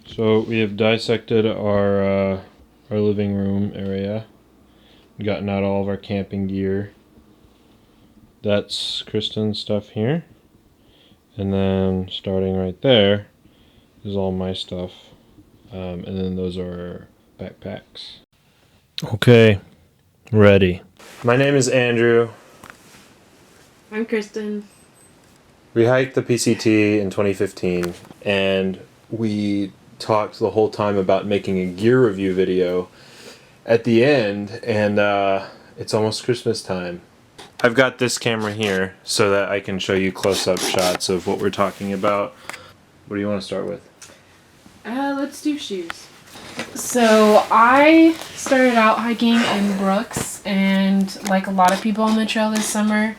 So we have dissected our living room area. We've gotten out all of our camping gear. That's Kristen's stuff here. And then starting right there is all my stuff. And then those are backpacks. Okay, ready. My name is Andrew. I'm Kristen. We hiked the PCT in 2015 and we talked the whole time about making a gear review video at the end, and it's almost Christmas time. I've got this camera here so that I can show you close-up shots of what we're talking about. What do you want to start with? Let's do shoes. So I started out hiking in Brooks, and like a lot of people on the trail this summer,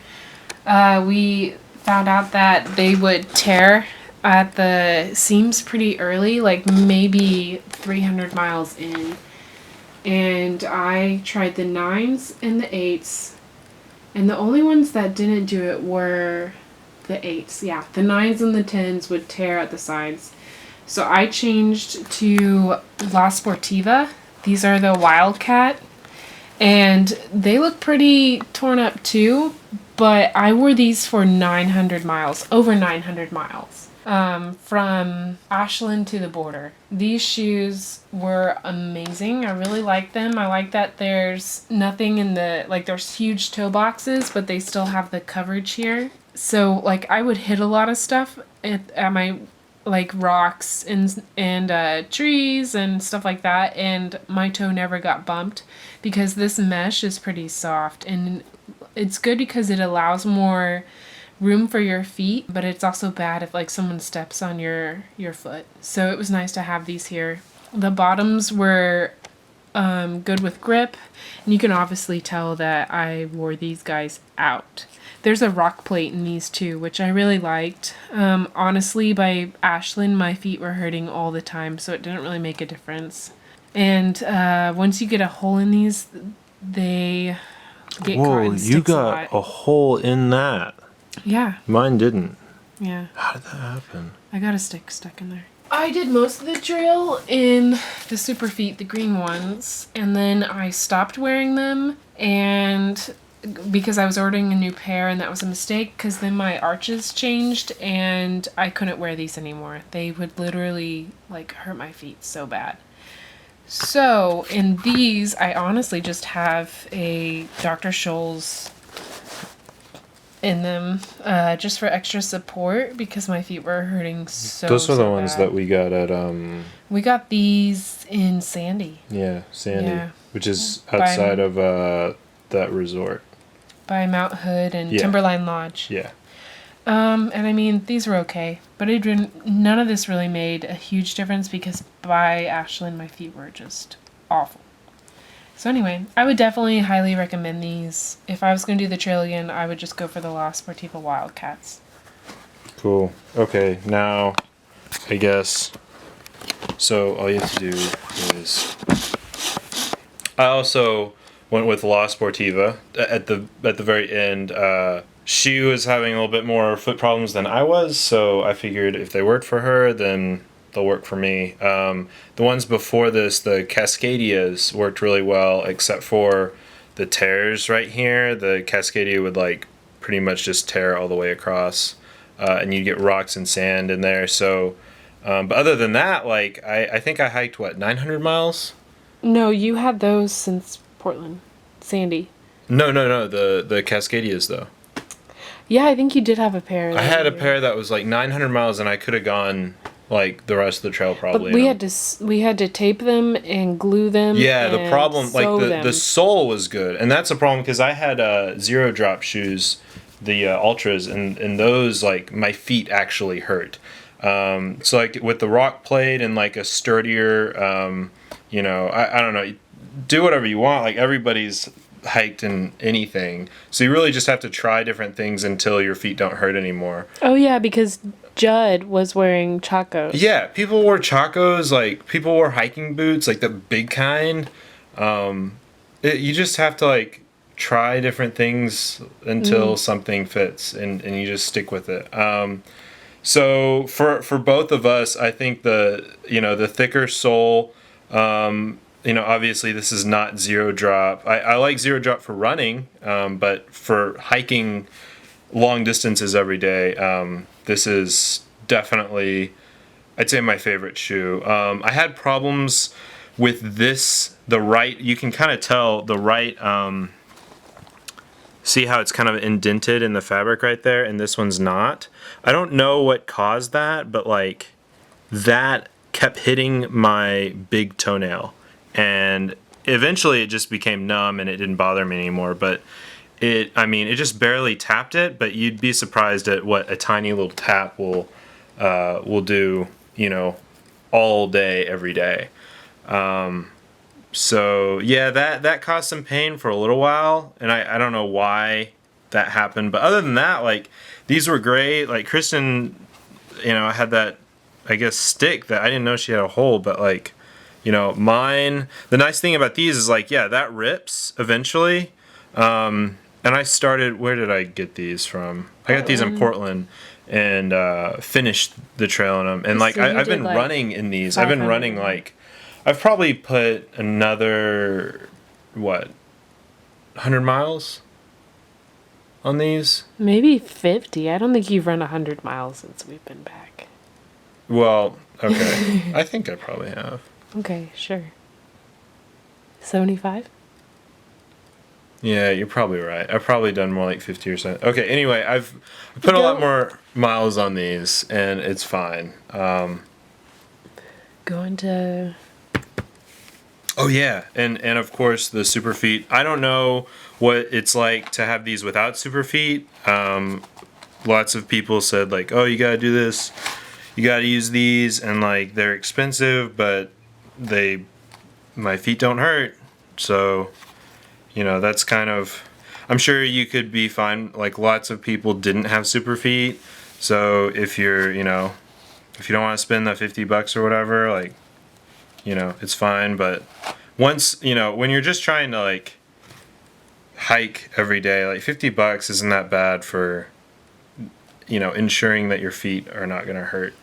we found out that they would tear at the seams pretty early, like maybe 300 miles in. And I tried the 9s and the 8s, and the only ones that didn't do it were the 8s. Yeah, the 9s and the 10s would tear at the sides. So I changed to La Sportiva. These are the Wildcat, and they look pretty torn up too, but I wore these for 900 miles, over 900 miles. From Ashland to the border. These shoes were amazing. I really like them. I like that there's nothing in the, like there's huge toe boxes, but they still have the coverage here. So like I would hit a lot of stuff at my like rocks and trees and stuff like that, and my toe never got bumped because this mesh is pretty soft, and it's good because it allows more room for your feet, but it's also bad if like someone steps on your foot. So it was nice to have these here. The bottoms were good with grip, and you can obviously tell that I wore these guys out. There's a rock plate in these too, which I really liked. Honestly, by Ashland, my feet were hurting all the time, so it didn't really make a difference. And once you get a hole in these, they get caught in sticks. You got a hole in that. Yeah. Mine didn't. Yeah. How did that happen? I got a stick stuck in there. I did most of the trail in the Super Feet, the green ones, and then I stopped wearing them, and because I was ordering a new pair, and that was a mistake because then my arches changed and I couldn't wear these anymore. They would literally like hurt my feet so bad. So in these, I honestly just have a Dr. Scholl's in them, just for extra support because my feet were hurting so. Those are the ones bad. that we got at We got these in Sandy. Yeah, Sandy, Yeah. which is outside of that resort. By Mount Hood and Timberline Lodge. Yeah. And I mean, these were okay, but none of this really made a huge difference because by Ashland, my feet were just awful. So anyway, I would definitely highly recommend these. If I was going to do the trail again, I would just go for the La Sportiva Wildcats. Cool. Okay, now, I guess, so all you have to do is, I also went with La Sportiva at the very end. She was having a little bit more foot problems than I was, so I figured if they worked for her, then they'll work for me. The ones before this, the Cascadias, worked really well, except for the tears right here. The Cascadia would like pretty much just tear all the way across, and you'd get rocks and sand in there. So, but other than that, like I think I hiked 900 miles. No, you had those since Portland, Sandy. No, the Cascadias though. Yeah, I think you did have a pair. I had a pair that was like 900 miles, and I could have gone like the rest of the trail probably. But we had to tape them and glue them. Yeah, the problem, like the sole was good, and that's a problem because I had zero drop shoes, the ultras, and those like my feet actually hurt. So like with the rock plate and like a sturdier, I don't know, do whatever you want. Like everybody's hiked in anything, so you really just have to try different things until your feet don't hurt anymore. Oh yeah, because Judd was wearing Chacos. Yeah, people wore Chacos, like people wore hiking boots, like the big kind. You just have to like try different things until something fits, and you just stick with it. So for both of us, I think the thicker sole. Obviously this is not zero drop. I like zero drop for running, but for hiking long distances every day, this is definitely, I'd say, my favorite shoe. I had problems with this. You can kind of tell the right. See how it's kind of indented in the fabric right there, and this one's not. I don't know what caused that, but like that kept hitting my big toenail, and eventually it just became numb and it didn't bother me anymore. But it just barely tapped it, but you'd be surprised at what a tiny little tap will do, all day, every day. So yeah, that caused some pain for a little while, and I don't know why that happened, but other than that, like, these were great. Like, Kristen, had that, I guess, stick that I didn't know she had a hole, but like, mine, the nice thing about these is like, yeah, that rips eventually. And I started, where did I get these from? I got these in Portland and finished the trail in them. And like, So you I've did, been like, running in these. I've been 500 running like, I've probably put another, 100 miles on these? Maybe 50. I don't think you've run 100 miles since we've been back. Well, okay. I think I probably have. Okay, sure. 75? Yeah, you're probably right. I've probably done more like 50 or so. Okay, anyway, I've put a lot more miles on these, and it's fine. Going to... Oh yeah, and of course the super feet. I don't know what it's like to have these without super feet. Lots of people said like, oh, you gotta do this, you gotta use these, and like they're expensive, but my feet don't hurt. So, that's kind of. I'm sure you could be fine. Like, lots of people didn't have super feet, so if you're if you don't want to spend the $50 or whatever, like, it's fine. But once, when you're just trying to like hike every day, like $50 isn't that bad for, ensuring that your feet are not going to hurt.